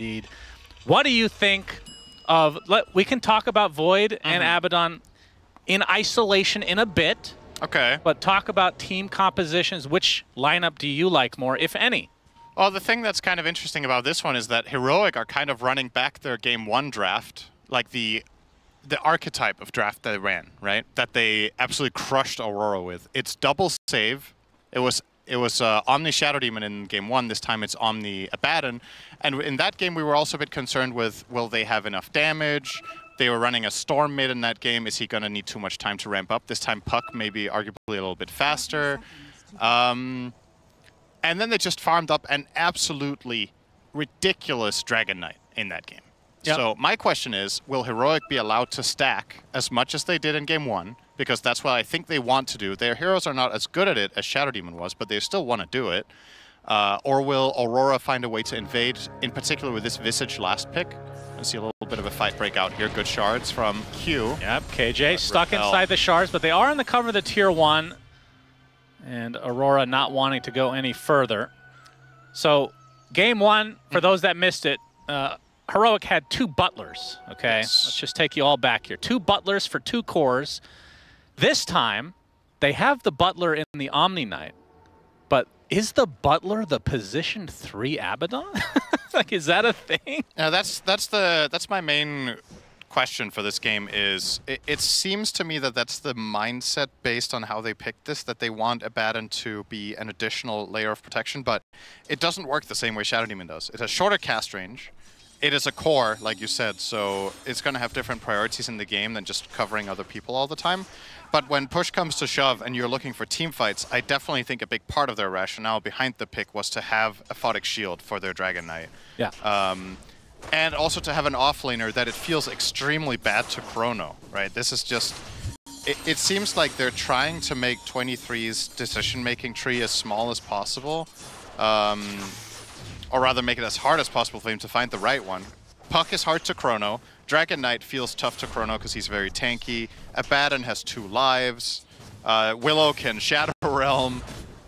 indeed. What do you think of... we can talk about Void and Abaddon in isolation in a bit. Okay. But talk about team compositions. Which lineup do you like more, if any? Well, the thing that's kind of interesting about this one is that Heroic are kind of running back their Game 1 draft, like the archetype of draft they ran, right? That they absolutely crushed Aurora with. It's double save. It was Omni Shadow Demon in Game 1. This time it's Omni Abaddon. And in that game, we were also a bit concerned with, will they have enough damage? They were running a Storm mid in that game. Is he going to need too much time to ramp up? This time, Puck maybe arguably a little bit faster. And then they just farmed up an absolutely ridiculous Dragon Knight in that game. Yep. So my question is, will Heroic be allowed to stack as much as they did in Game 1? Because that's what I think they want to do. Their heroes are not as good at it as Shadow Demon was, but they still want to do it. Or will Aurora find a way to invade, in particular with this Visage last pick? I see a little bit of a fight break out here. Good shards from Q. Yep, KJ stuck inside the shards, but they are in the cover of the Tier 1. And Aurora not wanting to go any further. So, Game 1, for those that missed it, Heroic had 2 butlers, okay? Yes. Let's just take you all back here. 2 butlers for 2 cores. This time, they have the butler in the Omni Knight. But is the butler the position 3 Abaddon? Like, is that a thing? That's my main question for this game is, it seems to me that that's the mindset based on how they picked this, that they want Abaddon to be an additional layer of protection, but it doesn't work the same way Shadow Demon does. It has shorter cast range. It is a core, like you said, so it's going to have different priorities in the game than just covering other people all the time. But when push comes to shove and you're looking for team fights, I definitely think a big part of their rationale behind the pick was to have a Photic Shield for their Dragon Knight. Yeah. And also to have an offlaner that it feels extremely bad to Chrono, right? This is just... It seems like they're trying to make 23's decision-making tree as small as possible. Or rather make it as hard as possible for him to find the right one. Puck is hard to Chrono. Dragon Knight feels tough to Chrono because he's very tanky. Abaddon has 2 lives. Willow can Shadow Realm.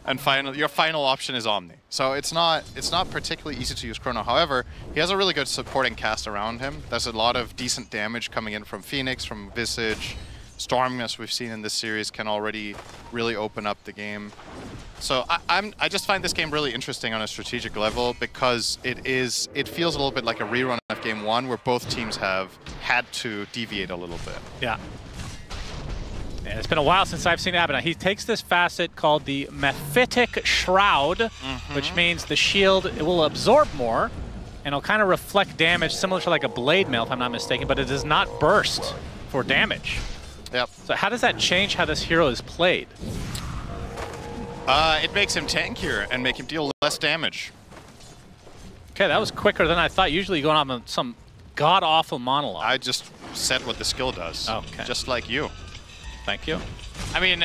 And your final option is Omni. So it's not particularly easy to use Chrono. However, he has a really good supporting cast around him. There's a lot of decent damage coming in from Phoenix, from Visage. Storm, as we've seen in this series, can already really open up the game. So I just find this game really interesting on a strategic level because it feels a little bit like a rerun of Game 1 where both teams have had to deviate a little bit. Yeah. And it's been a while since I've seen Abaddon. He takes this facet called the Mephitic Shroud, which means the shield it will absorb more and it'll kind of reflect damage similar to like a Blade Mail, if I'm not mistaken, but it does not burst for damage. Yep. So how does that change how this hero is played? It makes him tankier and make him deal less damage. Okay, that was quicker than I thought. Usually going on some god-awful monologue. I just said what the skill does. Oh, okay. Just like you. Thank you. I mean,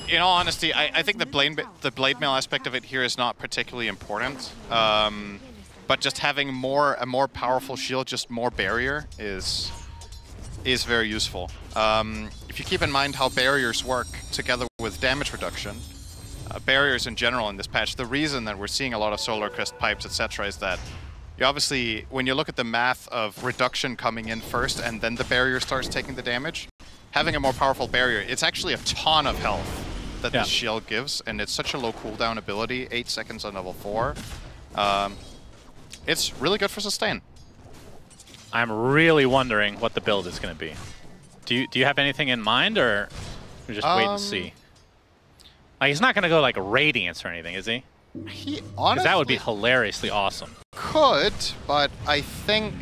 in all honesty, I think the blade mail aspect of it here is not particularly important. But just having a more powerful shield, just more barrier, is very useful. If you keep in mind how barriers work together with damage reduction, barriers in general in this patch, the reason that we're seeing a lot of Solar Crest pipes, etc., is that you obviously, when you look at the math of reduction coming in first and then the barrier starts taking the damage, having a more powerful barrier, it's actually a ton of health that this shield gives, and it's such a low cooldown ability, 8 seconds on level 4. It's really good for sustain. I'm really wondering what the build is going to be. Do you have anything in mind, or we're just wait and see? Like, he's not going to go like Radiance or anything, is he? He honestly that would be hilariously awesome. Could, but I think...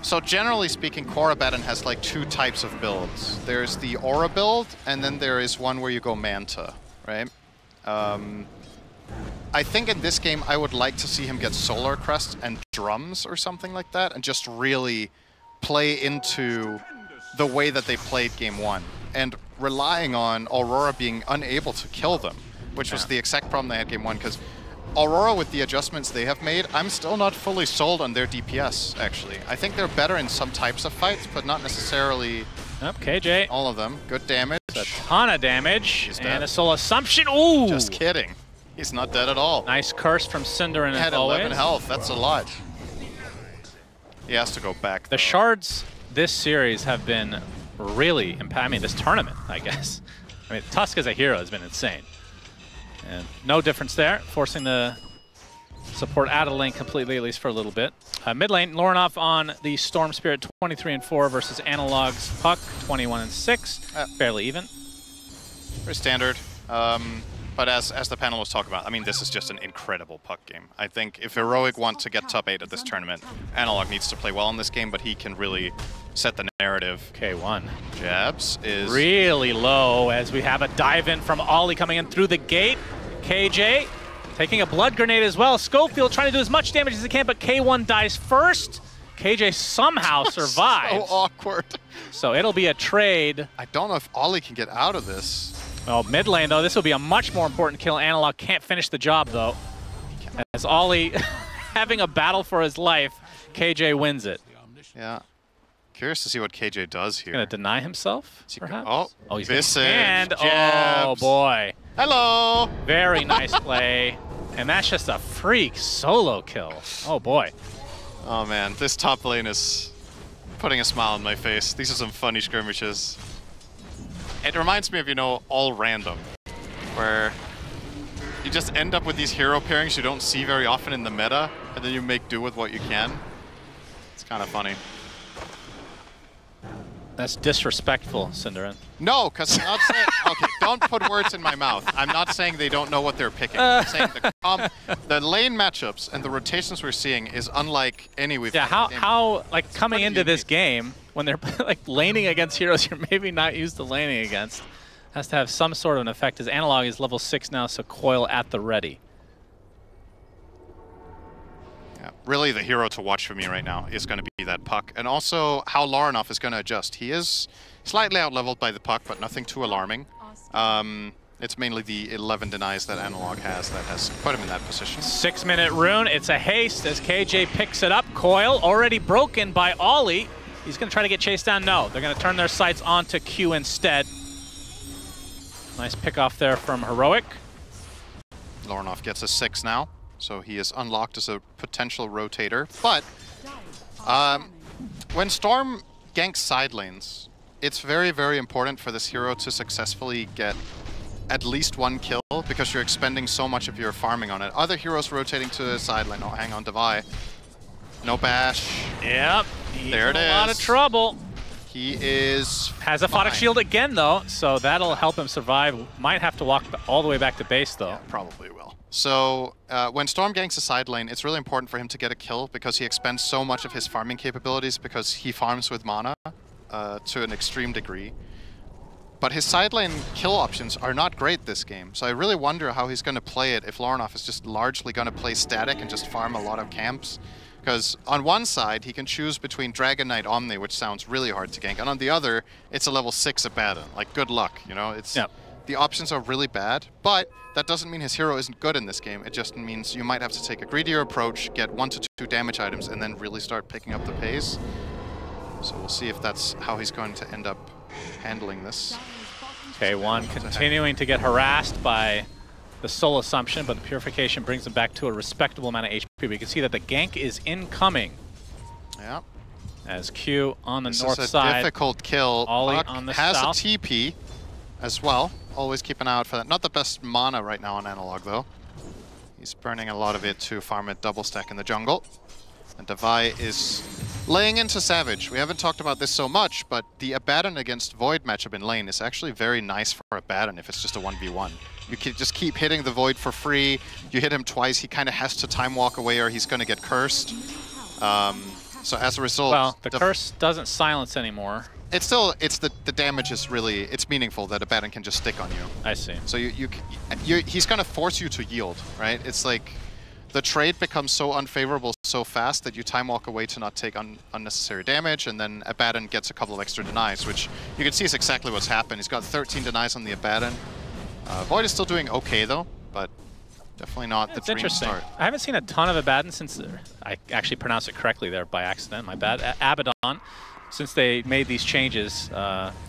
So generally speaking, Core Abaddon has like 2 types of builds. There's the Aura build, and then there is one where you go Manta, right? I think in this game I would like to see him get Solar Crest and Drums or something like that, and just really play into the way that they played Game 1. And relying on Aurora being unable to kill them, which was the exact problem they had Game 1, because Aurora, with the adjustments they have made, I'm still not fully sold on their DPS, actually. I think they're better in some types of fights, but not necessarily KJ. all of them. Good damage. A ton of damage. And a Soul Assumption. Ooh! Just kidding. He's not dead at all. Nice curse from Cinder and He had 11 health. That's a lot. He has to go back. The shards this series have been really I mean, this tournament, I guess. I mean, Tusk as a hero has been insane. And no difference there, forcing the support out of the lane completely, at least for a little bit. Mid lane, Lorinov on the Storm Spirit 23-4 versus Analog's Puck 21-6. Fairly even. Very standard. But as the panel was talking about, I mean, this is just an incredible puck game. I think if Heroic wants to get top 8 at this tournament, Analog needs to play well in this game, but he can really set the narrative. K1. Jabs is really low as we have a dive in from Ollie coming in through the gate. KJ taking a blood grenade as well. Schofield trying to do as much damage as he can, but K1 dies first. KJ somehow survives. So awkward. So it'll be a trade. I don't know if Ollie can get out of this. Well, mid lane, though, this will be a much more important kill. Analog can't finish the job, though. As Ollie having a battle for his life, KJ wins it. Yeah. Curious to see what KJ does here. Going to deny himself, perhaps? Oh, he's Visage, and jabs. oh, boy. Hello! Very nice play. And that's just a freak solo kill. Oh, boy. Oh, man. This top lane is putting a smile on my face. These are some funny skirmishes. It reminds me of, you know, All Random, where you just end up with these hero pairings you don't see very often in the meta, and then you make do with what you can. It's kind of funny. That's disrespectful, Cinderin. No, because I'm not saying... Okay, don't put words in my mouth. I'm not saying they don't know what they're picking. I'm saying the lane matchups and the rotations we're seeing is unlike any we've had. Yeah, how like, coming into this game, when they're like laning against heroes you're maybe not used to laning against, has to have some sort of an effect, as Analog is level 6 now, so Coil at the ready. Yeah, really the hero to watch for me right now is going to be that puck. And also how Lorinov is going to adjust. He is slightly out-leveled by the puck, but nothing too alarming. It's mainly the 11 denies that Analog has that has put him in that position. 6-minute rune. It's a haste as KJ picks it up. Coil already broken by Ollie. He's going to try to get chased down. No, they're going to turn their sights onto Q instead. Nice pick off there from Heroic. Lorinov gets a 6 now, so he is unlocked as a potential rotator. But when Storm ganks side lanes, it's very, very important for this hero to successfully get at least one kill, because you're expending so much of your farming on it. Other heroes rotating to the side lane. Oh, hang on, Devi. No bash. Yep. There it is. A lot of trouble. He is has a Photic Shield again, though, so that'll help him survive. Might have to walk all the way back to base, though. Yeah, probably will. So when Storm ganks a side lane, it's really important for him to get a kill, because he expends so much of his farming capabilities, because he farms with mana to an extreme degree. But his side lane kill options are not great this game, so I really wonder how he's going to play it if Lorinov is just largely going to play static and just farm a lot of camps. Because on one side, he can choose between Dragon Knight Omni, which sounds really hard to gank, and on the other, it's a level 6 Abaddon. Like, good luck, you know? It's The options are really bad, but that doesn't mean his hero isn't good in this game. It just means you might have to take a greedier approach, get 1 to 2 damage items, and then really start picking up the pace. So we'll see if that's how he's going to end up handling this. K1 continuing to get harassed by the Soul Assumption, but the Purification brings him back to a respectable amount of HP. But you can see that the gank is incoming. Yeah. As Q on the north side. This is side. a difficult kill. Ollie Puck on the has south. a TP as well. Always keep an eye out for that. Not the best mana right now on Analog, though. He's burning a lot of it to farm it double stack in the jungle. And Devi is laying into Savage. We haven't talked about this so much, but the Abaddon against Void matchup in lane is actually very nice for Abaddon if it's just a 1v1. You can just keep hitting the Void for free. You hit him twice, he kind of has to time walk away or he's going to get cursed. So as a result... Well, the curse doesn't silence anymore. It's still, the damage is really, it's meaningful that Abaddon can just stick on you. I see. So he's going to force you to yield, right? It's like the trade becomes so unfavorable so fast that you time walk away to not take unnecessary damage, and then Abaddon gets a couple of extra denies, which you can see is exactly what's happened. He's got 13 denies on the Abaddon. Void is still doing okay though, but definitely not the dream start. I haven't seen a ton of Abaddon since, I actually pronounced it correctly there by accident, my bad, Abaddon, since they made these changes,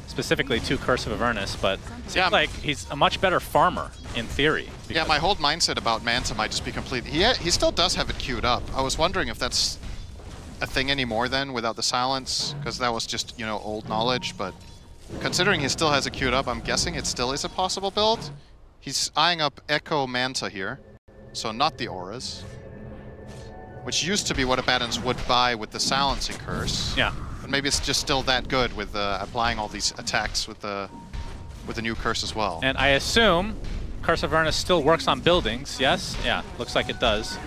specifically to Curse of Avernus, but it seems like he's a much better farmer, in theory. Yeah, my whole mindset about Manta might just be complete. He still does have it queued up. I was wondering if that's a thing anymore then without the silence, because that was just, you know, old knowledge. But considering he still has it queued up, I'm guessing it still is a possible build. He's eyeing up Echo Manta here, so not the Auras, which used to be what Abaddons would buy with the silencing curse. Yeah. But maybe it's just still that good with applying all these attacks with the new curse as well. And I assume Curse of Avernus still works on buildings, yes? Yeah, looks like it does.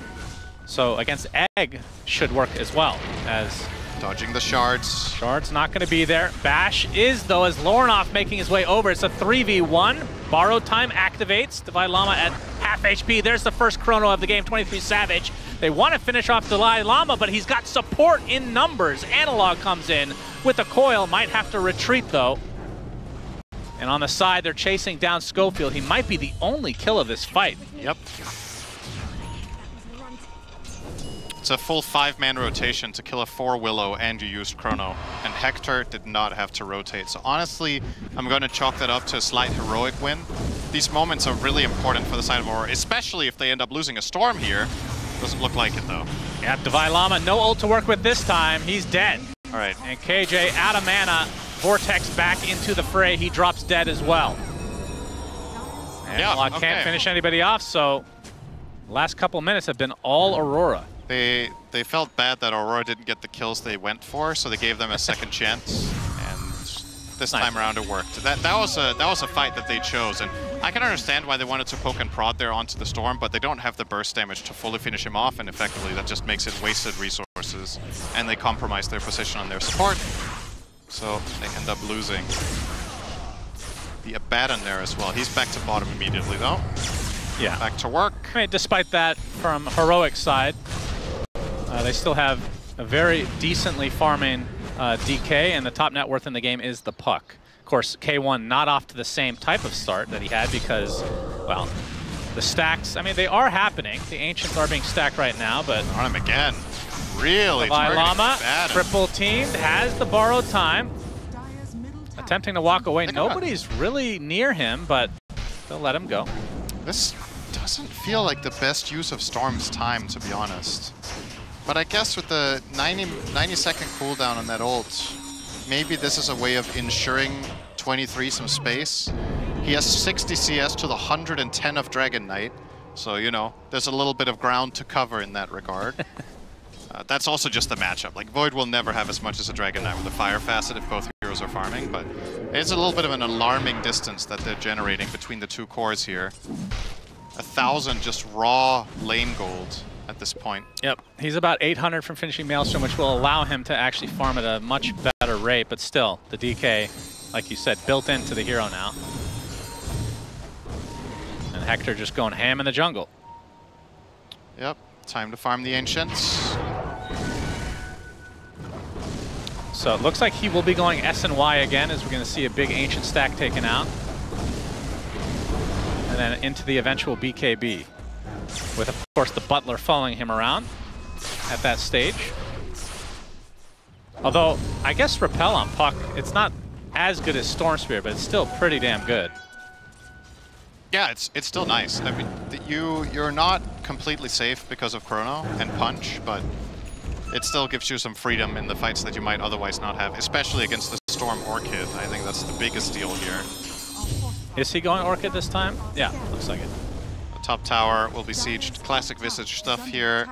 So against Egg should work as well as... Dodging the shards. Shards not going to be there. Bash is, though, as Lornoff making his way over. It's a 3v1. Borrowed time activates. Divine Llama at half HP. There's the first chrono of the game, 23 Savage. They want to finish off Divine Llama, but he's got support in numbers. Analog comes in with a coil. Might have to retreat, though. And on the side, they're chasing down Schofield. He might be the only kill of this fight. Yep. It's a full 5-man rotation to kill a 4 Willow, and you used Chrono. And Hector did not have to rotate. So honestly, I'm going to chalk that up to a slight heroic win. These moments are really important for the side of Aurora, especially if they end up losing a Storm here. Doesn't look like it, though. Yeah, Divine Llama, no ult to work with this time. He's dead. All right. And KJ out of mana. Vortex back into the fray. He drops dead as well. And yeah, can't finish anybody off, so last couple minutes have been all Aurora. They felt bad that Aurora didn't get the kills they went for, so they gave them a second chance, and this time around it worked. That was a fight that they chose, and I can understand why they wanted to poke and prod there onto the Storm, but they don't have the burst damage to fully finish him off, and effectively that just makes it wasted resources, and they compromise their position on their support, so they end up losing. The Abaddon there as well. He's back to bottom immediately though. Yeah. Back to work. I mean, despite that, from Heroic side, they still have a very decently farming DK, and the top net worth in the game is the Puck. Of course, K1 not off to the same type of start that he had because, well, the stacks, I mean, they are happening. The Ancients are being stacked right now, but... On him again. Really Divine Llama, bad. triple teamed, has the borrowed time. Attempting to walk away. Nobody's really near him, but they'll let him go. This doesn't feel like the best use of Storm's time, to be honest. But I guess with the 90-second cooldown on that ult, maybe this is a way of ensuring 23 some space. He has 60 CS to the 110 of Dragon Knight, so, you know, there's a little bit of ground to cover in that regard. That's also just the matchup. Like, Void will never have as much as a Dragon Knight with the Fire Facet if both heroes are farming, but it's a little bit of an alarming distance that they're generating between the two cores here. 1,000 just raw lane gold at this point. Yep, he's about 800 from finishing Maelstrom, which will allow him to actually farm at a much better rate, but still, the DK, like you said, built into the hero now. And Hector just going ham in the jungle. Yep, time to farm the Ancients. So it looks like he will be going S and Y again, as we're going to see a big Ancient stack taken out. And then into the eventual BKB. With, of course, the Butler following him around at that stage. Although, I guess Repel on Puck, it's not as good as Storm Spirit, but it's still pretty damn good. Yeah, it's still nice. I mean, you're not completely safe because of Chrono and Punch, but it still gives you some freedom in the fights that you might otherwise not have, especially against the Storm Orchid. I think that's the biggest deal here. Is he going Orchid this time? Yeah, looks like it. The top tower will be sieged. Classic Visage stuff here.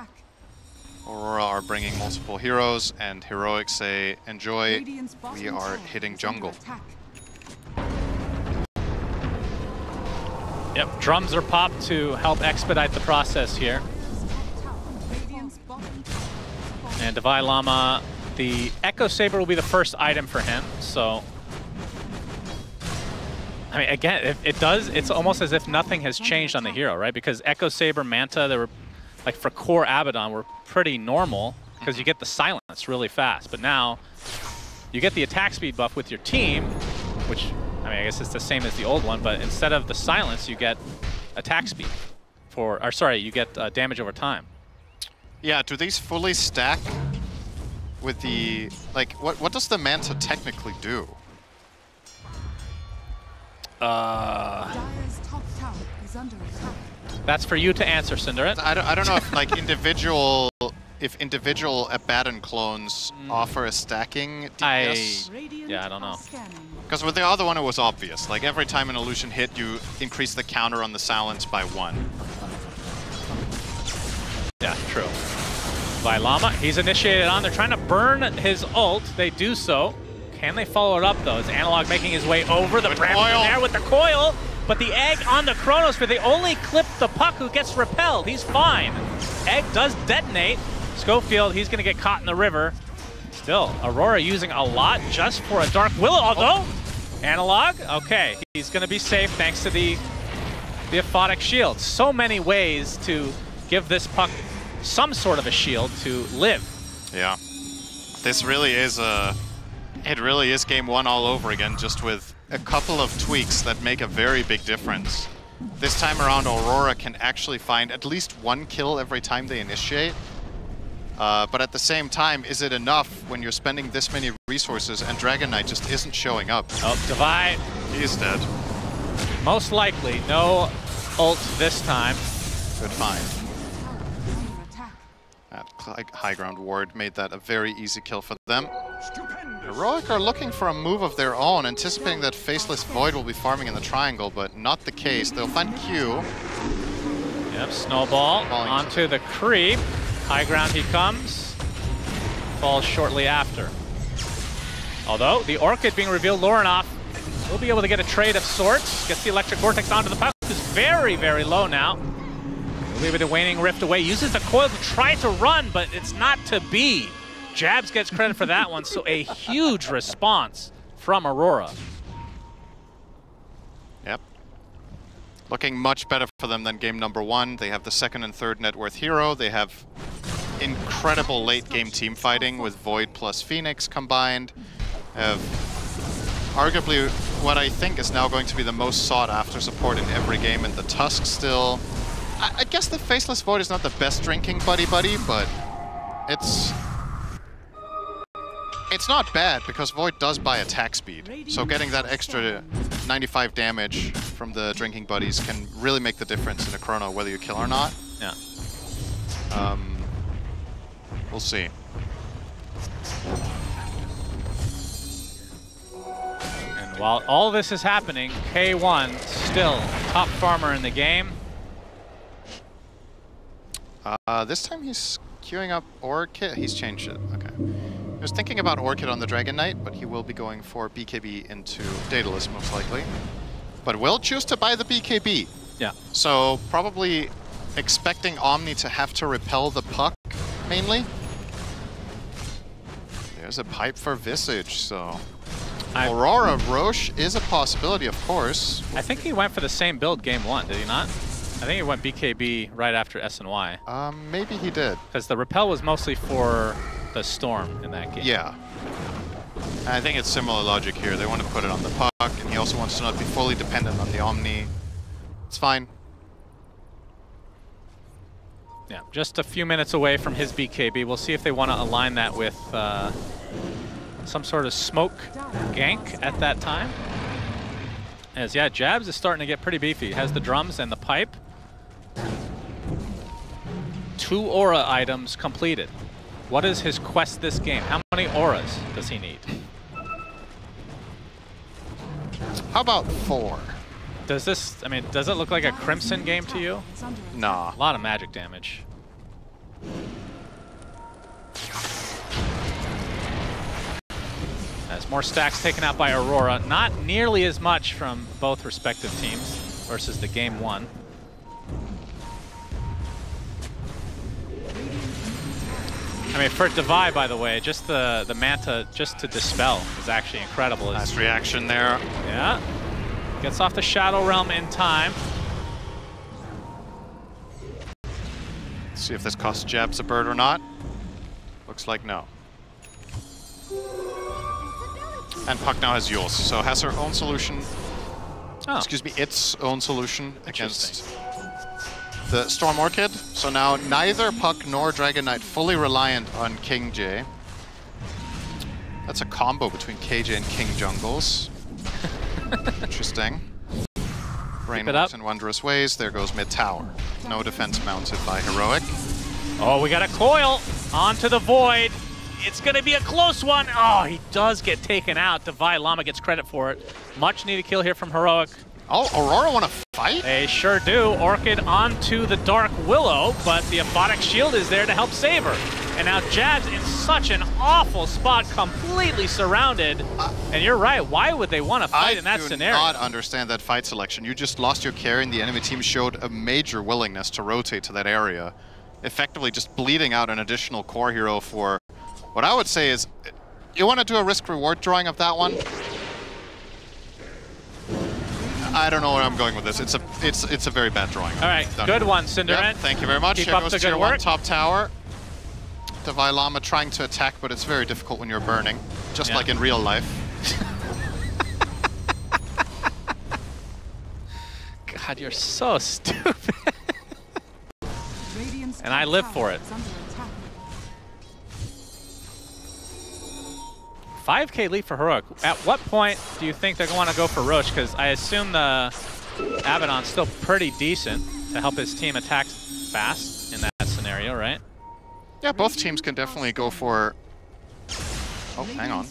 Aurora are bringing multiple heroes, and Heroic say, enjoy, we are hitting jungle. Yep, drums are popped to help expedite the process here. And Divine Llama, the Echo Saber will be the first item for him, so... I mean, again, it's almost as if nothing has changed on the hero, right? Because Echo Saber, Manta, they were, like for core Abaddon, were pretty normal because you get the silence really fast. But now, you get the attack speed buff with your team, which, I mean, I guess it's the same as the old one, but instead of the silence, you get attack speed you get damage over time. Yeah, do these fully stack with the, like, what does the Manta technically do? That's for you to answer, Cinderit. I don't know if like individual if individual Abaddon clones offer a stacking DPS. Yeah, I don't know. Because with the other one, it was obvious. Like, every time an illusion hit, you increase the counter on the silence by 1. Yeah, true. By Llama, he's initiated on. They're trying to burn his ult. They do so. Can they follow it up, though? Is Analog making his way over? The Bramble there with the coil. But the egg on the Chronosphere, they only clip the Puck, who gets repelled. He's fine. Egg does detonate. Schofield, he's going to get caught in the river. Still, Aurora using a lot just for a Dark Willow, although Analog, okay, he's going to be safe thanks to the Aphotic Shield. So many ways to give this Puck some sort of a shield to live. Yeah. This really is it really is game 1 all over again, just with a couple of tweaks that make a very big difference. This time around, Aurora can actually find at least 1 kill every time they initiate. But at the same time, is it enough when you're spending this many resources and Dragon Knight just isn't showing up? Oh, Divide. He is dead. Most likely, no ult this time. Good find. That high ground ward made that a very easy kill for them. Heroic are looking for a move of their own, anticipating that Faceless Void will be farming in the triangle, but not the case. They'll find Q. Yep, Snowball onto the creep. High ground he comes. Falls shortly after. Although, the Orchid being revealed, Lorinoff will be able to get a trade of sorts. Gets the Electric Vortex onto the Puck, who's very, very low now. We'll leave it a Waning Rift away. Uses the coil to try to run, but it's not to be. Jabs gets credit for that one, so a huge response from Aurora. Yep. Looking much better for them than game number 1. They have the 2nd and 3rd net worth hero. They have incredible late game team fighting with Void plus Phoenix combined. Have arguably what I think is now going to be the most sought after support in every game, and the Tusk still. I guess the Faceless Void is not the best drinking buddy-buddy, but it's not bad because Void does buy attack speed. So getting that extra 95 damage from the drinking buddies can really make the difference in a chrono, whether you kill or not. Yeah. We'll see. And while all this is happening, K1 still top farmer in the game. This time he's queuing up Orchid. He's changed it. Okay. I was thinking about Orchid on the Dragon Knight, but he will be going for BKB into Daedalus most likely. But will choose to buy the BKB. Yeah. So probably expecting Omni to have to repel the Puck mainly. There's a pipe for Visage, so Aurora Roche is a possibility, of course. I think he went for the same build game 1, did he not? I think he went BKB right after S&Y. Maybe he did. Because the repel was mostly for the Storm in that game. Yeah. I think it's similar logic here. They want to put it on the Puck, and he also wants to not be fully dependent on the Omni. It's fine. Yeah, just a few minutes away from his BKB. We'll see if they want to align that with some sort of smoke gank at that time. As, yeah, Jabs is starting to get pretty beefy. He has the drums and the pipe. 2 aura items completed. What is his quest this game? How many auras does he need? How about 4? Does this, I mean, does it look like a Crimson game to you? Nah. A lot of magic damage. As more stacks taken out by Aurora. Not nearly as much from both respective teams versus the game 1. I mean, for Divide, by the way, just the Manta just to dispel is actually incredible. Nice reaction there. Yeah. Gets off the Shadow Realm in time. Let's see if this costs Jabs a bird or not. Looks like no. And Puck now has Yules, so has her own solution. Oh. Excuse me, its own solution against the Storm Orchid. So now neither Puck nor Dragon Knight fully reliant on King J. That's a combo between KJ and King Jungles. Interesting. Brain works in wondrous ways. There goes mid tower. No defense mounted by Heroic. Oh, we got a coil onto the void. It's going to be a close one. Oh, he does get taken out. Divide Llama gets credit for it. Much needed kill here from Heroic. Oh, Aurora want to fight? They sure do. Orchid onto the Dark Willow, but the Aphotic Shield is there to help save her. And now Jab's in such an awful spot, completely surrounded. And you're right, why would they want to fight in that scenario? I do not understand that fight selection. You just lost your carry and the enemy team showed a major willingness to rotate to that area. Effectively just bleeding out an additional core hero for what I would say is, you want to do a risk-reward drawing of that one? I don't know where I'm going with this. It's a very bad drawing. All right, good one, Cinderette. Yep, thank you very much. Keep Here up goes the tier good 1 work. top tower. Divide Llama trying to attack, but it's very difficult when you're burning, just like in real life. God, you're so stupid. And I live for it. 5K lead for Heroic. At what point do you think they're going to want to go for Roche? Because I assume the Abaddon's still pretty decent to help his team attack fast in that scenario, right? Yeah, both teams can definitely go for... Oh, hang on.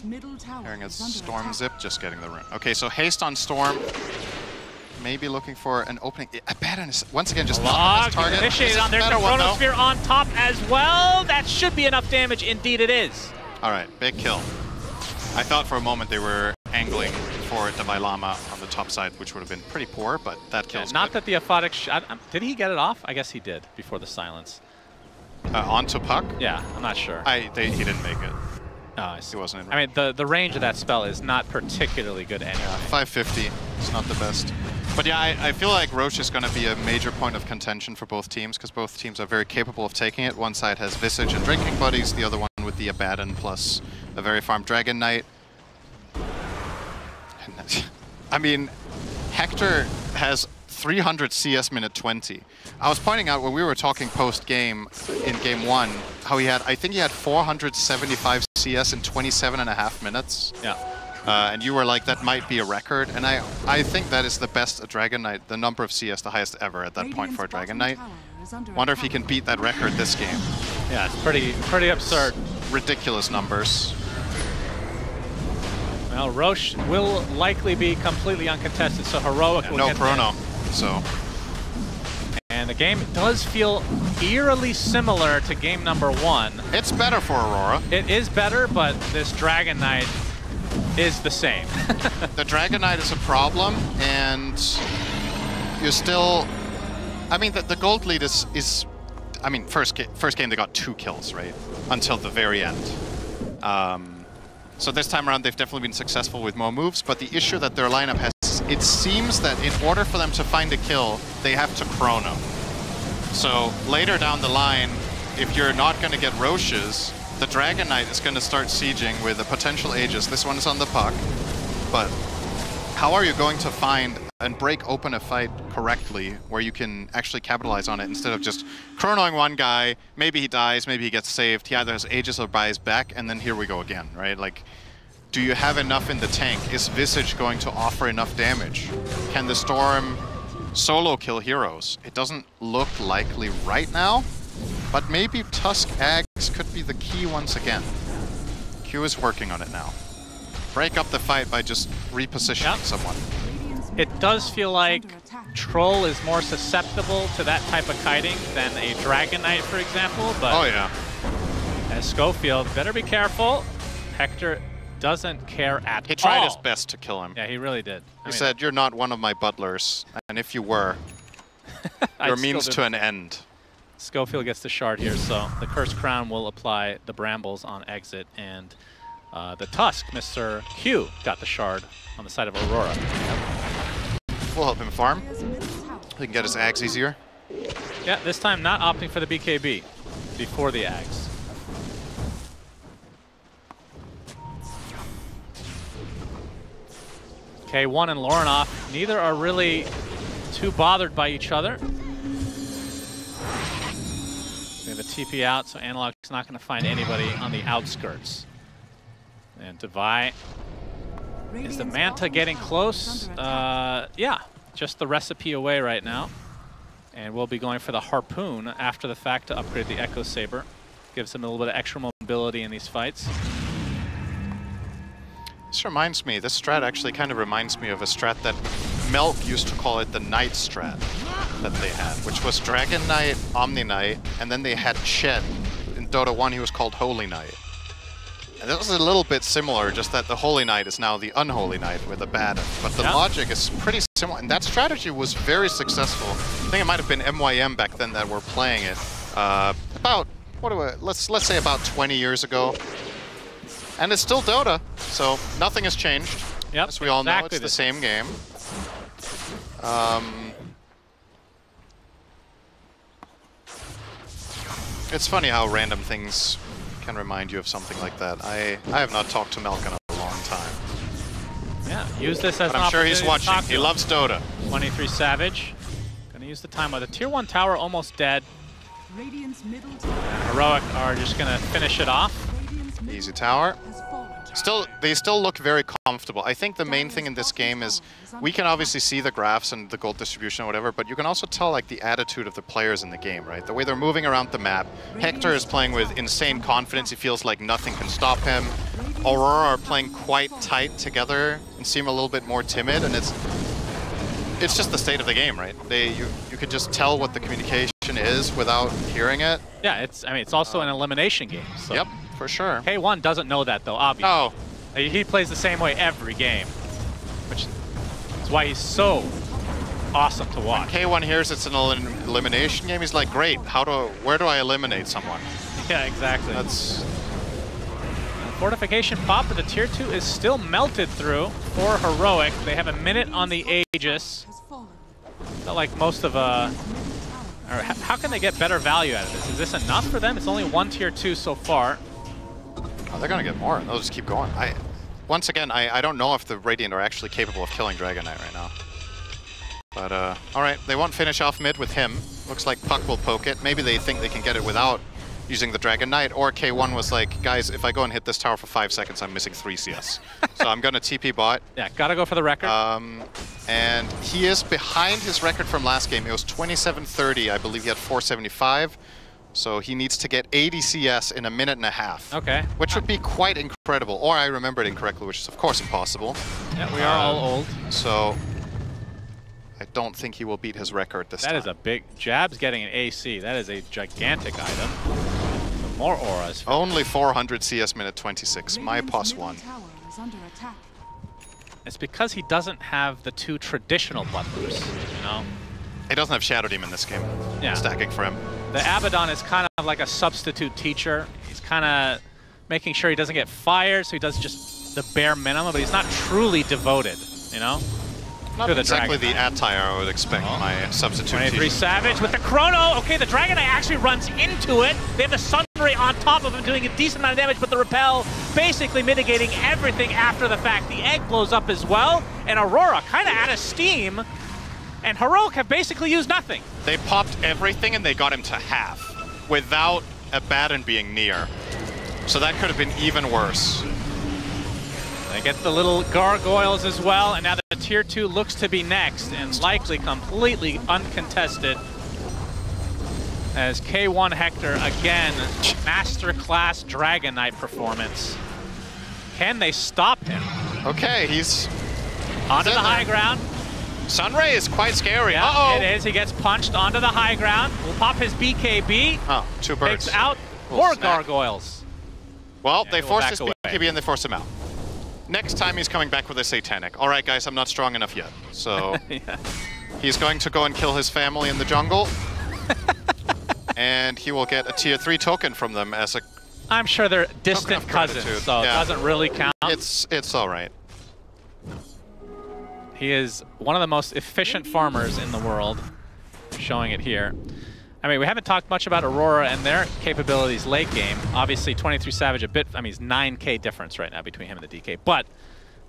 Hearing a Storm Zip, just getting the rune. Okay, so haste on Storm. Maybe looking for an opening. Abaddon is, once again, just not his target. Initiated on. There's the Chronosphere on top as well. That should be enough damage. Indeed it is. All right, big kill. I thought for a moment they were angling for Divide Llama on the top side, which would have been pretty poor, but that kills Not good. that the Aphotic... did he get it off? I guess he did before the silence. Onto Puck? Yeah, I'm not sure. He didn't make it. Oh, I see. He wasn't in. I mean, the range of that spell is not particularly good anyway. 550. It's not the best. But yeah, I feel like Roche is going to be a major point of contention for both teams, because both teams are very capable of taking it. One side has Visage and Drinking Buddies, the other one with the Abaddon plus a very farmed Dragon Knight. I mean, Hector has 300 CS minute 20. I was pointing out when we were talking post-game in Game 1, how he had, I think he had 475 CS in 27.5 minutes. Yeah. And you were like, that might be a record. And I think that is the best a Dragon Knight, the number of CS, the highest ever at that point for a Dragon Knight. Wonder if he can beat that record this game. Yeah, it's pretty absurd. Ridiculous numbers. Well, Roche will likely be completely uncontested, so Heroic will no get chrono, so. And the game does feel eerily similar to game number 1. It's better for Aurora. It is better, but this Dragon Knight is the same. The Dragon Knight is a problem, and you're still... I mean, the gold lead is I mean, first game they got 2 kills, right? Until the very end. So this time around they've definitely been successful with more moves, but the issue that their lineup has, it seems that in order for them to find a kill, they have to chrono. So later down the line, if you're not going to get Roches, the Dragon Knight is going to start sieging with a potential Aegis. This one is on the puck, but how are you going to find and break open a fight correctly where you can actually capitalize on it instead of just chronoing one guy, maybe he dies, maybe he gets saved, he either has Aegis or buys back, and then here we go again, right? Like, do you have enough in the tank? Is Visage going to offer enough damage? Can the Storm solo kill heroes? It doesn't look likely right now, but maybe Tusk Ags could be the key once again. Q is working on it now. Break up the fight by just repositioning someone. It does feel like Troll is more susceptible to that type of kiting than a Dragon Knight, for example. But oh yeah. As Schofield, better be careful. Hector doesn't care at all. He tried his best to kill him. Yeah, he really did. He said, "You're not one of my butlers, and if you were, your means to an end." Schofield gets the shard here, so the Cursed Crown will apply the Brambles on exit, and the Tusk, Mr. Q, got the shard on the side of Aurora. We'll help him farm. He can get his Ags easier. Yeah, this time not opting for the BKB before the Ags. K1 and Lorinoff, neither are really too bothered by each other. We have a TP out, so Analog's not going to find anybody on the outskirts. And Devi, is the Manta getting close? Yeah, just the recipe away right now. And we'll be going for the Harpoon after the fact to upgrade the Echo Saber. Gives him a little bit of extra mobility in these fights. This reminds me, this strat actually kind of reminds me of a strat that Melk used to call it the Knight strat that they had, which was Dragon Knight, Omni Knight, and then they had Shed. In Dota 1 he was called Holy Knight. And this was a little bit similar, just that the Holy Knight is now the Unholy Knight with a bad. But the logic is pretty similar, and that strategy was very successful. I think it might have been MYM back then that were playing it. About, let's say about 20 years ago. And it's still Dota, so nothing has changed. Yep, as we all know, it's the same game. It's funny how random things can remind you of something like that. I have not talked to Melk in a long time. Yeah, use this as but I'm sure he's watching. He loves Dota. 23 Savage. Gonna use the time with the tier 1 tower almost dead. Heroic are just gonna finish it off. Easy tower. They still look very comfortable. I think the main thing in this game is we can obviously see the graphs and the gold distribution or whatever, but you can also tell like the attitude of the players in the game, right? The way they're moving around the map. Hector is playing with insane confidence. He feels like nothing can stop him. Aurora are playing quite tight together and seem a little bit more timid, and it's just the state of the game, right? You can just tell what the communication is without hearing it. Yeah, it's also an elimination game. So. Yep. For sure. K1 doesn't know that, though, obviously. Oh. He plays the same way every game, which is why he's so awesome to watch. When K1 hears it's an elimination game, he's like, great, where do I eliminate someone? Yeah, exactly. That's... Fortification pop for the tier 2 is still melted through for Heroic. They have a minute on the Aegis. Felt like most of or how can they get better value out of this? Is this enough for them? It's only one tier 2 so far. Oh, they're going to get more. They'll just keep going. Once again, I don't know if the Radiant are actually capable of killing Dragon Knight right now. But, alright, they won't finish off mid with him. Looks like Puck will poke it. Maybe they think they can get it without using the Dragon Knight, or K1 was like, guys, if I go and hit this tower for 5 seconds, I'm missing 3 CS. So I'm going to TP bot. Yeah, gotta go for the record. And he is behind his record from last game. It was 27:30. I believe he had 475. So he needs to get 80 CS in a minute and a half. Okay. Which would be quite incredible. Or I remembered incorrectly, which is of course impossible. Yeah, we are all old. So I don't think he will beat his record this time. That is a big... Jab's getting an AC. That is a gigantic item. So more auras. Only 400 CS minute 26. My +1. It's because he doesn't have the 2 traditional butlers, you know? He doesn't have Shadow Demon this game. Yeah. Stacking for him. The Abaddon is kind of like a substitute teacher. He's kind of making sure he doesn't get fired, so he does just the bare minimum, but he's not truly devoted, you know? Not exactly the attire I would expect my substitute 23 teacher. Savage with the Chrono. Okay, the Dragon Knight actually runs into it. They have the Sun Ray on top of him doing a decent amount of damage, but the Repel basically mitigating everything after the fact. The Egg blows up as well, and Aurora kind of out of steam. And Heroic have basically used nothing. They popped everything and they got him to half without Abaddon being near. So that could have been even worse. They get the little gargoyles as well, and now the tier 2 looks to be next and likely completely uncontested. As K1 Hector, again, masterclass Dragon Knight performance. Can they stop him? Okay, he's onto the high ground. Sunray is quite scary. Yeah, uh-oh. It is. He gets punched onto the high ground. Will pop his BKB. Oh, 2 birds. Takes out more gargoyles. Well, yeah, they forced his BKB and they forced him out. Next time he's coming back with a Satanic. All right, guys, I'm not strong enough yet. So yeah. He's going to go and kill his family in the jungle. And he will get a tier 3 token from them as a... I'm sure they're distant cousins, so yeah. It doesn't really count. It's all right. He is one of the most efficient farmers in the world, showing it here. I mean, we haven't talked much about Aurora and their capabilities late game. Obviously, 23 Savage a bit, I mean, it's 9K difference right now between him and the DK. But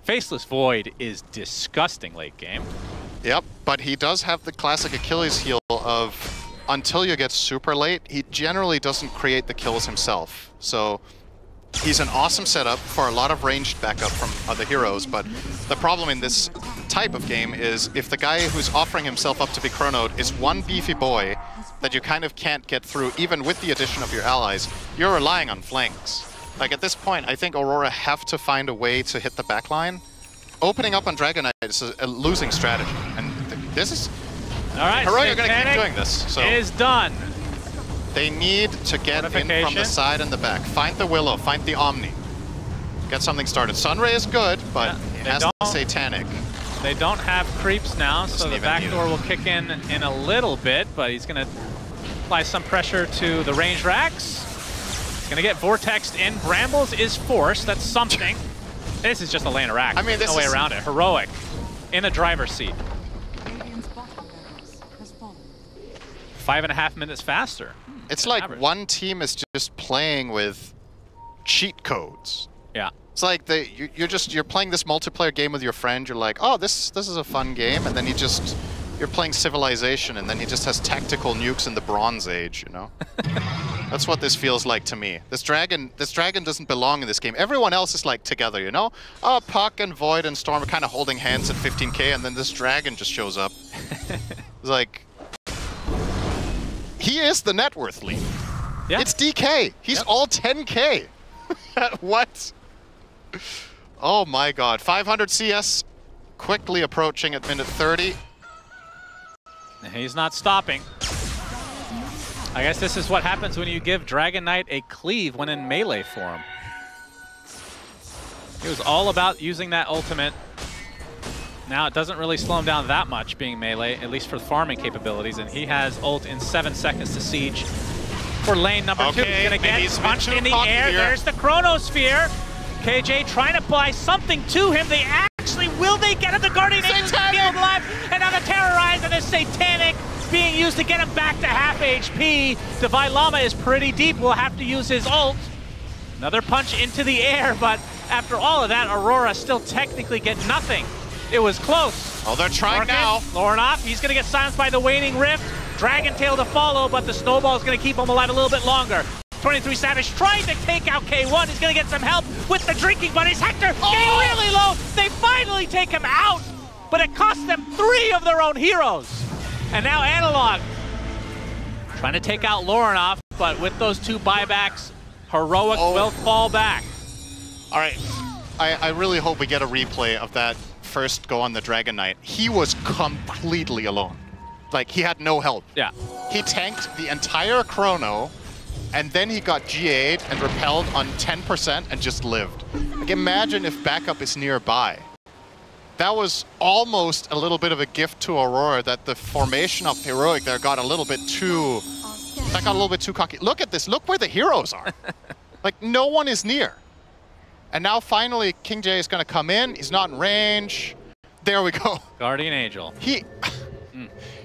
Faceless Void is disgusting late game. Yep, but he does have the classic Achilles heel of until you get super late, he generally doesn't create the kills himself. So he's an awesome setup for a lot of ranged backup from other heroes, but the problem in this type of game is if the guy who's offering himself up to be chronoed is one beefy boy that you kind of can't get through, even with the addition of your allies. You're relying on flanks. Like at this point, I think Aurora have to find a way to hit the backline. Opening up on Dragon Knight is a losing strategy, and this is... All right, Heroic are going to keep doing this. So is done. they need to get in from the side and the back. Find the Willow, find the Omni. Get something started. Sunray is good, but it has the Satanic. They don't have creeps now, so the backdoor will kick in a little bit, but he's going to apply some pressure to the range racks. He's going to get vortexed in. Brambles is forced. That's something. This is just a lane of rack. I mean, there's no way around it. Heroic in the driver's seat. 5.5 minutes faster. It's like average. One team is just playing with cheat codes. Yeah. It's like you're playing this multiplayer game with your friend. You're like, oh, this is a fun game, and then you're playing Civilization, and then he just has tactical nukes in the Bronze Age. You know. That's what this feels like to me. This dragon doesn't belong in this game. Everyone else is like together, you know? Oh, Puck and Void and Storm are kind of holding hands at 15k, and then this dragon just shows up. It's like, he is the net worth lead. Yeah. It's DK. He's all 10k. What? Oh my god. 500 CS quickly approaching at minute 30. He's not stopping. I guess this is what happens when you give Dragon Knight a cleave when in melee form. He was all about using that ultimate. Now it doesn't really slow him down that much being melee, at least for farming capabilities, and he has ult in 7 seconds to siege for lane number 2. He's gonna get punched in the air. There's the Chronosphere. KJ trying to apply something to him. They actually, will they get him? The Guardian Angels field alive, and now the Terrorize and the Satanic being used to get him back to half HP. Divine Llama is pretty deep, will have to use his ult. Another punch into the air, but after all of that, Aurora still technically get nothing. It was close. Oh, they're trying now. Lornoff, he's gonna get silenced by the Waning Rift. Dragon Tail to follow, but the Snowball is gonna keep him alive a little bit longer. 23 Savage trying to take out K1. He's gonna get some help with the Drinking Buddies. Hector getting really low. They finally take him out, but it cost them 3 of their own heroes. And now Analog trying to take out Lornoff, but with those 2 buybacks, Heroic will fall back. All right, I really hope we get a replay of that first go on the Dragon Knight. He was completely alone. Like, he had no help. Yeah. He tanked the entire Chrono, and then he got G8'd and repelled on 10% and just lived. Like, imagine if backup is nearby. That was almost a little bit of a gift to Aurora, that the formation of Heroic there got a little bit too... That got a little bit too cocky. Look at this. Look where the heroes are. Like, no one is near. And now finally, King J is going to come in. He's not in range. There we go. Guardian Angel. He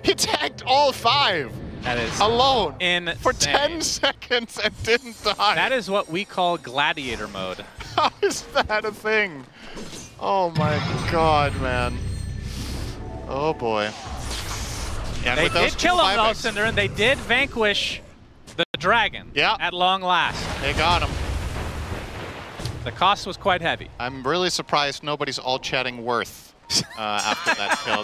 tagged all 5. That is alone insane. For 10 seconds and didn't die. That is what we call gladiator mode. How is that a thing? Oh my god, man. Oh boy. Yeah, they did kill him though, Cinder, and they did vanquish the dragon at long last. They got him. The cost was quite heavy. I'm really surprised nobody's all chatting worth after that kill.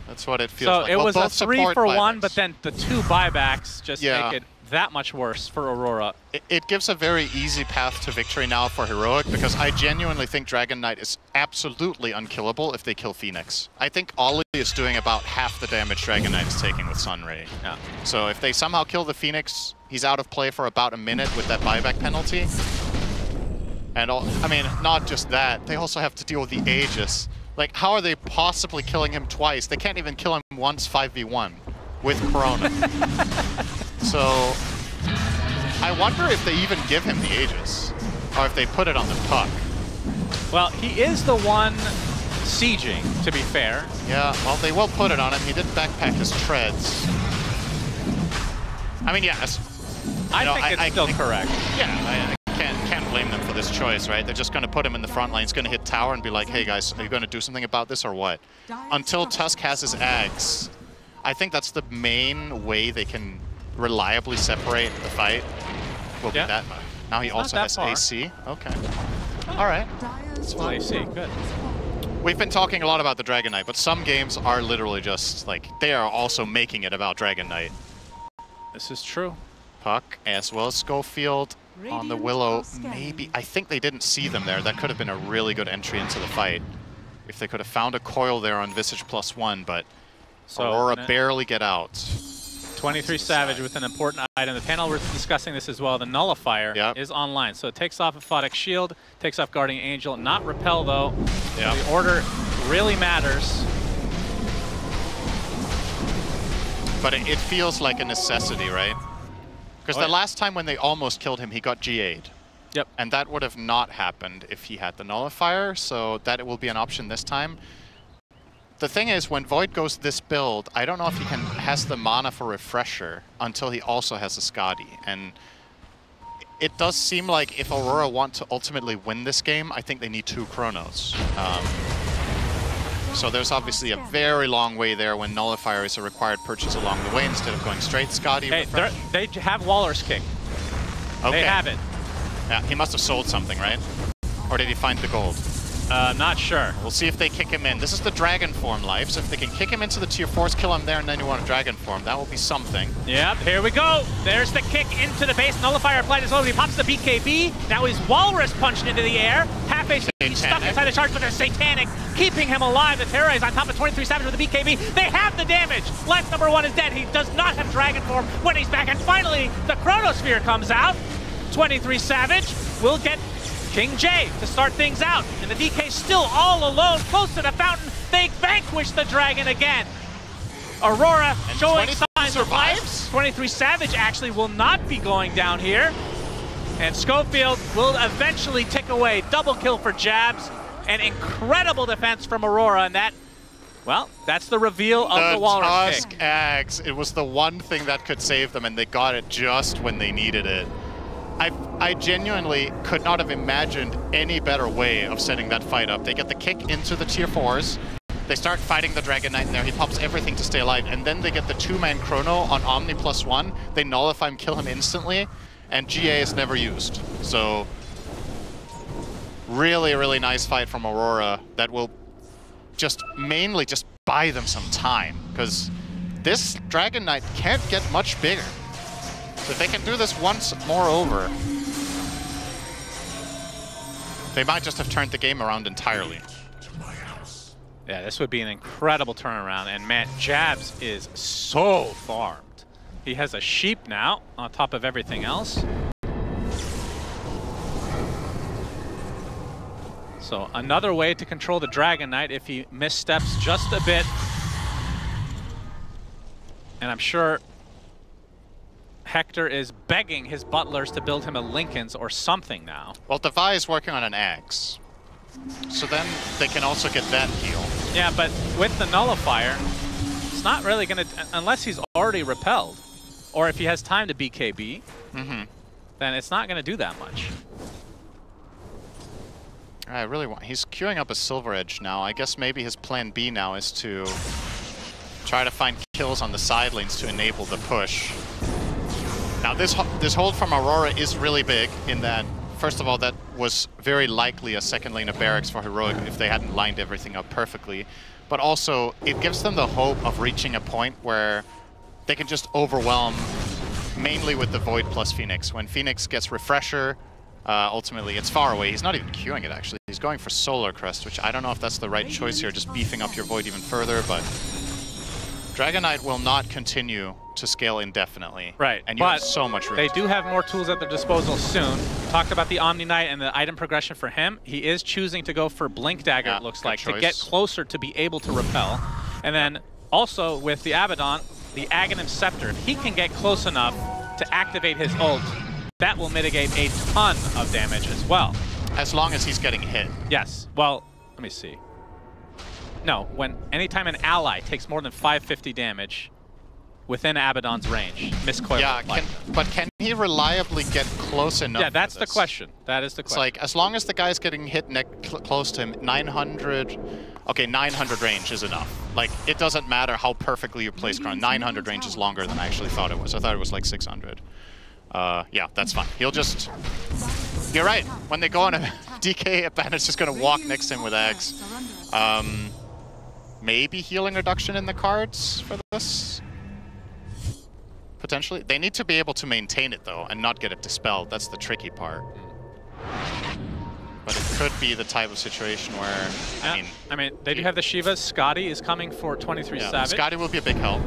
That's what it feels like. So it was a 3-for-1, but then the 2 buybacks just make it that much worse for Aurora. It gives a very easy path to victory now for Heroic, because I genuinely think Dragon Knight is absolutely unkillable if they kill Phoenix. I think Ollie is doing about half the damage Dragon Knight is taking with Sunray. Yeah. So if they somehow kill the Phoenix, he's out of play for about a minute with that buyback penalty. And I mean, not just that, they also have to deal with the Aegis. Like, how are they possibly killing him twice? They can't even kill him once 5v1 with Corona. So, I wonder if they even give him the Aegis, or if they put it on the Puck. Well, he is the one sieging, to be fair. Yeah, well, they will put it on him. He did backpack his treads. I mean, yes. I think it's still correct. Yeah, I can't blame them for this choice, right? They're just going to put him in the front line. He's going to hit tower and be like, hey guys, are you going to do something about this or what? Until Tusk has his Ags, I think that's the main way they can reliably separate the fight. Will be that much. Now he also has AC. Okay. All right. It's full AC. Good. We've been talking a lot about the Dragon Knight, but some games are literally just, like, they are also making it about Dragon Knight. This is true. Puck, as well as Schofield on the Willow. Maybe, I think they didn't see them there. That could have been a really good entry into the fight. If they could have found a coil there on Visage +1, but Aurora barely get out. 23 Savage with an important item. The panel was discussing this as well. The Nullifier is online. So it takes off Aphotic Shield, takes off Guardian Angel, not Repel though. So the order really matters. But it feels like a necessity, right? Because the last time when they almost killed him, he got GA'd. Yep. And that would have not happened if he had the Nullifier, so that will be an option this time. The thing is, when Void goes this build, I don't know if he has the mana for Refresher until he also has a Skadi. And it does seem like if Aurora want to ultimately win this game, I think they need 2 Chronos. So there's obviously a very long way there when Nullifier is a required purchase along the way instead of going straight Skadi. Hey, they have Walrus Kick. Okay. They have it. Yeah, he must have sold something, right? Or did he find the gold? Not sure. We'll see if they kick him in. This is the Dragon Form life, so if they can kick him into the tier 4s, kill him there, and then you want a Dragon Form, that will be something. Yep, here we go. There's the kick into the base. Nullifier applied as well. He pops the BKB. Now he's Walrus punched into the air. Half HP, he's stuck inside the charge, but they're Satanic, keeping him alive. The Terra is on top of 23 Savage with the BKB. They have the damage. Life number 1 is dead. He does not have Dragon Form when he's back. And finally, the Chronosphere comes out. 23 Savage will get King J to start things out, and the DK still all alone, close to the fountain. They vanquish the dragon again. Aurora showing signs of life. 23 Savage actually will not be going down here, and Schofield will eventually tick away. Double kill for Jabs, and incredible defense from Aurora, and that, well, that's the reveal of the Walrus Kick. Tusk Axe, it was the one thing that could save them, and they got it just when they needed it. I genuinely could not have imagined any better way of setting that fight up. They get the kick into the tier 4s. They start fighting the Dragon Knight in there. He pops everything to stay alive. And then they get the 2-man Chrono on Omni +1. They nullify him, kill him instantly. And GA is never used. So really, really nice fight from Aurora that will just mainly just buy them some time. Because this Dragon Knight can't get much bigger. If they can do this once more over, they might just have turned the game around entirely. Yeah, this would be an incredible turnaround, and man, Jabs is so farmed. He has a sheep now on top of everything else. So another way to control the Dragon Knight if he missteps just a bit. And I'm sure Hector is begging his butlers to build him a Lincoln's or something now. Well, Devi is working on an axe. So then they can also get that heal. Yeah, but with the Nullifier, it's not really going to, unless he's already repelled, or if he has time to BKB, then it's not going to do that much. I really want, he's queuing up a Silver Edge now. I guess maybe his plan B now is to try to find kills on the side lanes to enable the push. Now this hold from Aurora is really big in that, first of all, that was very likely a second lane of barracks for Heroic if they hadn't lined everything up perfectly. But also, it gives them the hope of reaching a point where they can just overwhelm, mainly with the Void plus Phoenix. When Phoenix gets Refresher, ultimately it's far away. He's not even queuing it, actually. He's going for Solar Crest, which I don't know if that's the right choice here, just beefing up your Void even further, but Dragon Knight will not continue to scale indefinitely. Right. And you have so much room. They do have more tools at their disposal soon. Talked about the Omni Knight and the item progression for him. He is choosing to go for Blink Dagger, it looks like, to get closer to be able to repel. And then also with the Abaddon, the Aghanim Scepter. If he can get close enough to activate his ult, that will mitigate a ton of damage as well. As long as he's getting hit. Yes. Well, let me see. No, anytime an ally takes more than 550 damage within Abaddon's range, miscoil. Yeah, but can he reliably get close enough? Yeah, that's the question. That is the question. It's like, as long as the guy's getting hit close to him, 900, okay, 900 range is enough. Like, it doesn't matter how perfectly you place Chron. 900 range is longer than I actually thought it was. I thought it was like 600. Yeah, that's fine. He'll just... You're right. When they go on a DK Abandon's just going to walk next to him with Axe. Maybe healing reduction in the cards for this? Potentially. They need to be able to maintain it, though, and not get it dispelled. That's the tricky part. But it could be the type of situation where, I mean, they do have the Shivas. Scotty is coming for 23 Savage. Scotty will be a big help.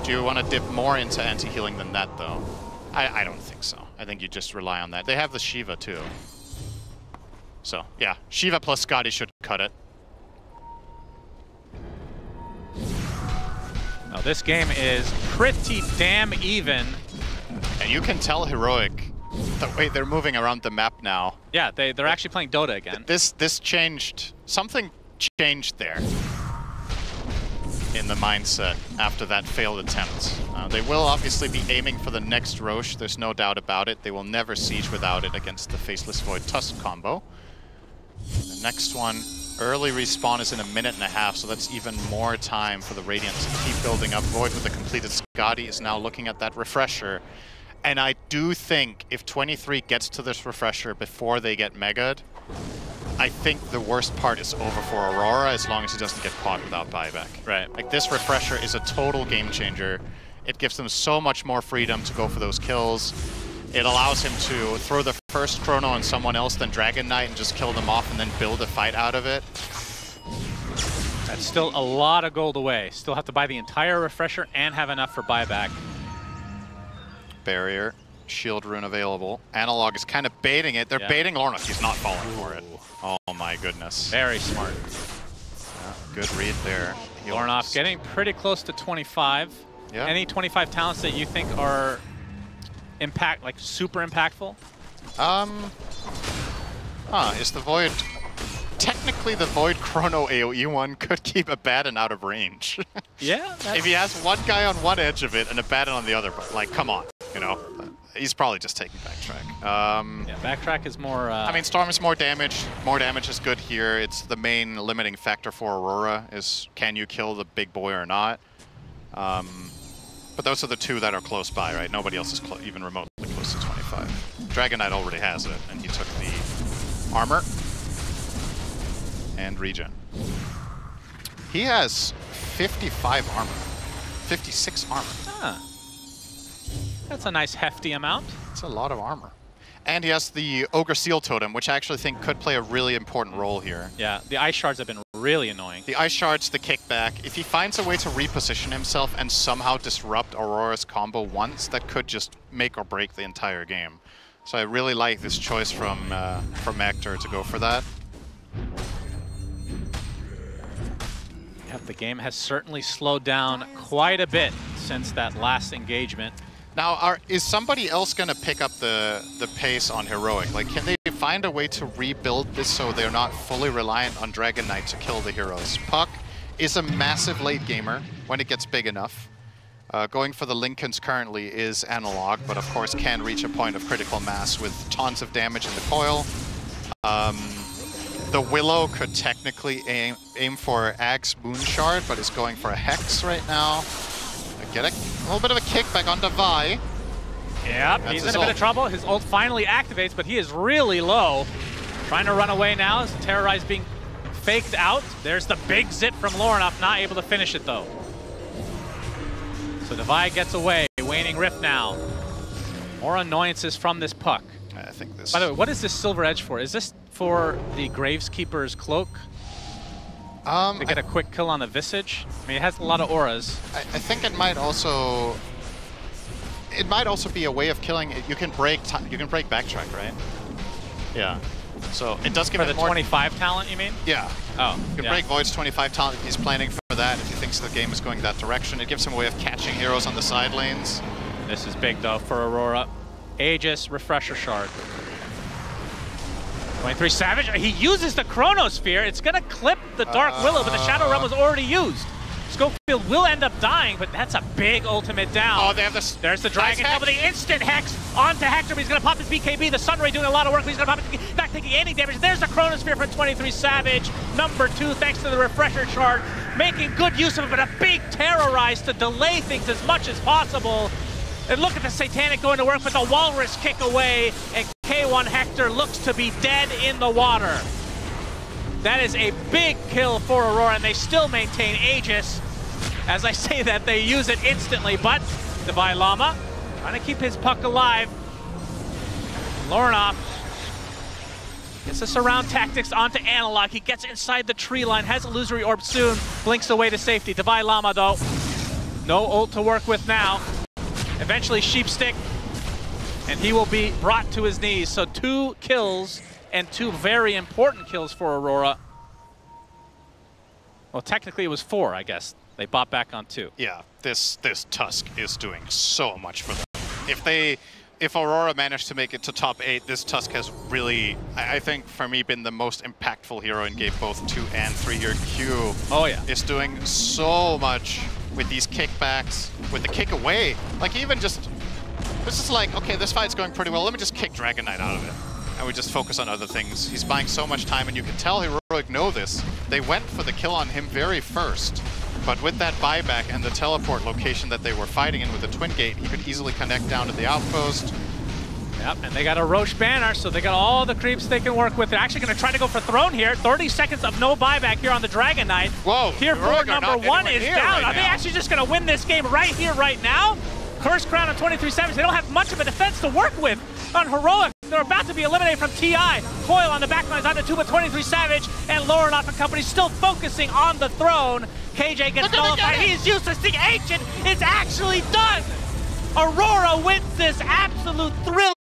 Do you want to dip more into anti-healing than that, though? I don't think so. I think you just rely on that. They have the Shiva, too. So, yeah, Shiva plus Scotty should cut it. Now, this game is pretty damn even. And you can tell Heroic the way they're moving around the map now. Yeah, they're actually playing Dota again. This changed. Something changed there in the mindset after that failed attempt. They will obviously be aiming for the next Roche, there's no doubt about it. They will never siege without it against the Faceless Void Tusk combo. The next one, early respawn is in 1.5 minutes, so that's even more time for the Radiant to keep building up. Void with a completed Scotty is now looking at that refresher. And I do think if 23 gets to this refresher before they get Mega'd, I think the worst part is over for Aurora as long as he doesn't get caught without buyback. Right. Like, this refresher is a total game changer. It gives them so much more freedom to go for those kills. It allows him to throw the first chrono on someone else, then Dragon Knight, and just kill them off and then build a fight out of it. That's still a lot of gold away. Still have to buy the entire refresher and have enough for buyback. Barrier. Shield rune available. Analog is kind of baiting it. They're baiting Lorna. He's not falling for it. Oh my goodness. Very smart. Good read there. Lornoff getting pretty close to 25. Yeah. Any 25 talents that you think are super impactful? Is the Void... Technically, the Void Chrono AoE one could keep Abaddon out of range. Yeah. If he has one guy on one edge of it and Abaddon on the other, like, come on, you know? He's probably just taking backtrack. Yeah, backtrack is more... I mean, Storm is more damage. More damage is good here. It's the main limiting factor for Aurora is can you kill the big boy or not? But those are the two that are close by, right? Nobody else is even remotely close to 25. Dragon Knight already has it, and he took the armor and regen. He has 55 armor. 56 armor. Ah. That's a nice hefty amount. It's a lot of armor. And he has the Ogre Seal Totem, which I actually think could play a really important role here. Yeah, the Ice Shards have been really annoying. The Ice Shards, the kickback. If he finds a way to reposition himself and somehow disrupt Aurora's combo once, that could just make or break the entire game. So I really like this choice from Actor to go for that. Yep, the game has certainly slowed down quite a bit since that last engagement. Now, is somebody else going to pick up the pace on Heroic? Like, can they find a way to rebuild this so they're not fully reliant on Dragon Knight to kill the heroes? Puck is a massive late gamer when it gets big enough. Going for the Lincolns currently is Analog, but of course can reach a point of critical mass with tons of damage in the coil. The Willow could technically aim for Axe Moonshard, but is going for a Hex right now. Get a little bit of a kickback on Vi. Yep, he's in a bit of trouble. His ult finally activates, but he is really low. Trying to run away now as Terrorize being faked out. There's the big zip from Lornoff, not able to finish it though. So Vi gets away. Waning Rift now. More annoyances from this Puck. I think this... By the way, what is this Silver Edge for? Is this for the Graveskeeper's Cloak? To get a quick kill on the Visage? I mean, it has a lot of auras. I think it might also... It might also be a way of killing it. You can break backtrack, right? Yeah. So it does give it the more... 25 talent, you mean? Yeah. Oh, You can break Void's 25 talent if he's planning for that, if he thinks the game is going that direction. It gives him a way of catching heroes on the side lanes. This is big, though, for Aurora. Aegis, Refresher Shard. 23 Savage, he uses the Chronosphere. It's going to clip the Dark Willow, but the Shadow Realm was already used. Schofield will end up dying, but that's a big ultimate down. Oh, they have this. There's the Dragon Tail, but the instant Hex onto Hector, but he's going to pop his BKB. The Sunray doing a lot of work, but he's going to pop it, not taking any damage. There's the Chronosphere for 23 Savage, number 2, thanks to the Refresher Shard, making good use of it, but a big Terrorize to delay things as much as possible. And look at the Satanic going to work with the Walrus kick away, and K1 Hector looks to be dead in the water. That is a big kill for Aurora, and they still maintain Aegis. As I say that, they use it instantly, but Divine Llama trying to keep his puck alive. Lornoff gets the surround tactics onto Analog. He gets inside the tree line, has Illusory Orb soon, blinks away to safety. Divine Llama, though, no ult to work with now. Eventually Sheepstick, and he will be brought to his knees. So 2 kills, and 2 very important kills for Aurora. Well, technically it was 4, I guess. They bought back on 2. Yeah, this Tusk is doing so much for them. If Aurora managed to make it to top 8, this Tusk has really, I think, for me, been the most impactful hero in game both 2 and 3 here. Q is doing so much with these kickbacks, with the kick away. Like, even just, this is like, okay, this fight's going pretty well, let me just kick Dragon Knight out of it. And we just focus on other things. He's buying so much time, and you can tell Heroic know this. They went for the kill on him very first. But with that buyback and the teleport location that they were fighting in with the Twin Gate, he could easily connect down to the outpost. Yep, and they got a Roche banner, so they got all the creeps they can work with. They're actually going to try to go for Throne here. 30 seconds of no buyback here on the Dragon Knight. Whoa, Tier 4 number 1 is down. Are they now actually just going to win this game right here, right now? Curse Crown on 23 Savage. They don't have much of a defense to work with on Heroic. They're about to be eliminated from TI. Coil on the backlines on the 2 with 23 Savage, and Lornoff and company still focusing on the Throne. KJ gets nullified. He is useless. The Ancient is actually done. Aurora wins this absolute thrill.